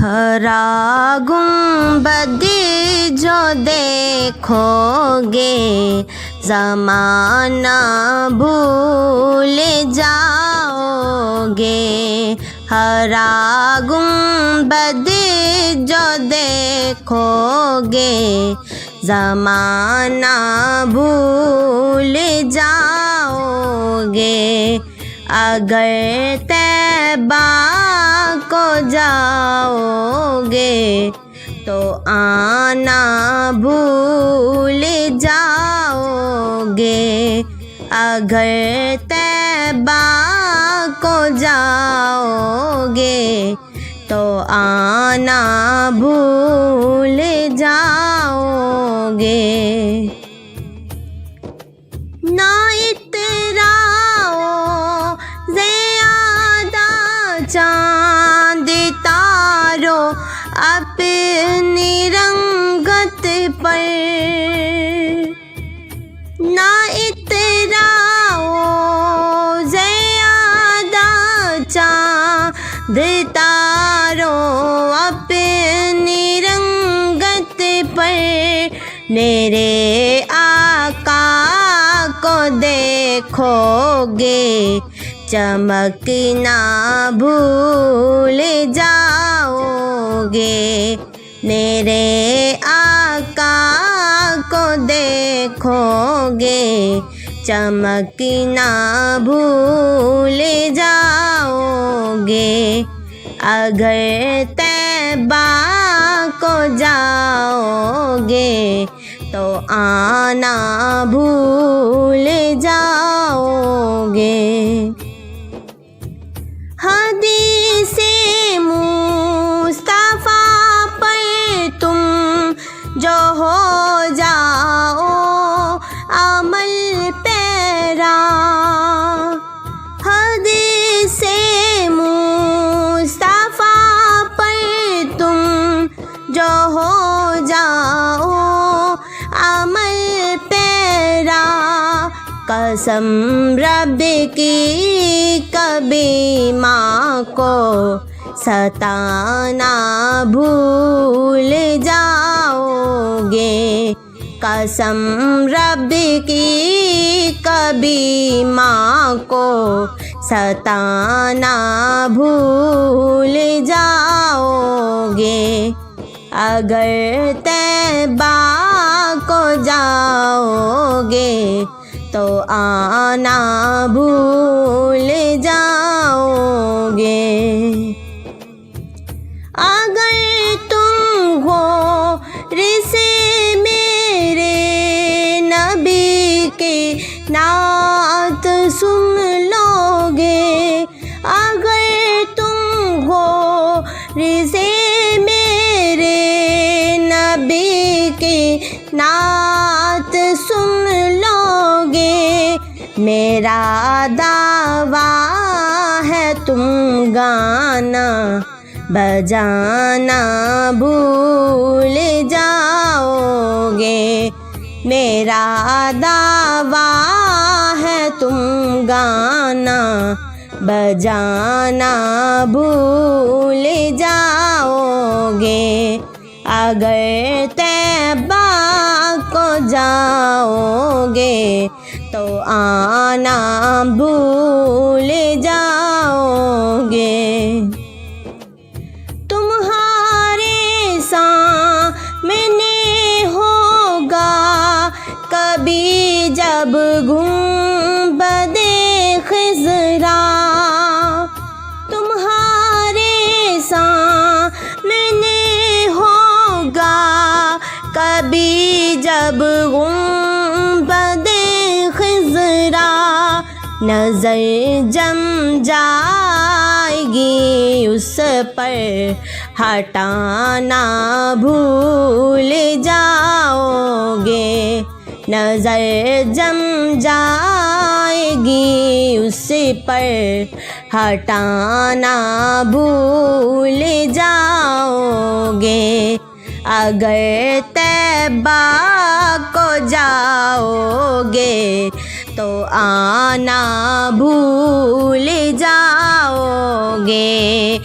ہرا گنبد جو دیکھوگے زمانہ بھول جاؤ گے، ہرا گنبد جو دیکھوگے زمانہ بھول جاؤ گے، اگر طیبہ کو جاؤ گے تو آنا بھول جاؤ گے، اگر طیبہ کو جاؤ گے تو آنا بھول جاؤ گے۔ نہ اتراؤ زیادہ چاند تاروں اپنی رنگت پر، نہ اتراؤ زیادہ چاند تاروں اپنی رنگت پر، میرے آقا کو دیکھو گے چمکنا بھول جاؤ گے، میرے آقا کو دیکھو گے چمکنا بھول جاؤ گے، اگر طیبہ کو جاؤ گے تو آنا بھول جاؤ گے۔ حدیث مصطفیٰ پر تم جو ہو جاؤ عمل پیرا، حدیث مصطفیٰ پر تم جو ہو جاؤ عمل پیرا، قسم رب کی کبھی ماں کو ستانا بھول جاؤ گے، قسم رب کی کبھی ماں کو ستانا بھول جاؤ گے، اگر طیبہ کو جاؤ گے تو آنا بھول جاؤ گے، اگر تم غور سے میرے نبی کی نعت سن لو گے، اگر تم غور سے میرے نبی کی نعت سن لو گے، میرا دعویٰ ہے تم گانا بجانا بھول جاؤ گے، میرا دعویٰ ہے تم گانا بجانا بھول جاؤ گے، اگر طیبہ کو جاؤ گے تو آنا بھول جاؤ گے، تمہارے سامنے ہوگا کبھی جب گنبد خضرا، تمہارے سامنے ہوگا کبھی جب گنبد خضرا، نظر جم جائے گی اس پر ہٹانا بھول جاؤ گے، نظر جم جائے گی اس پر ہٹانا بھول جاؤ گے، اگر طیبہ کو جاؤ گے تو آنا بھول جاؤ گے،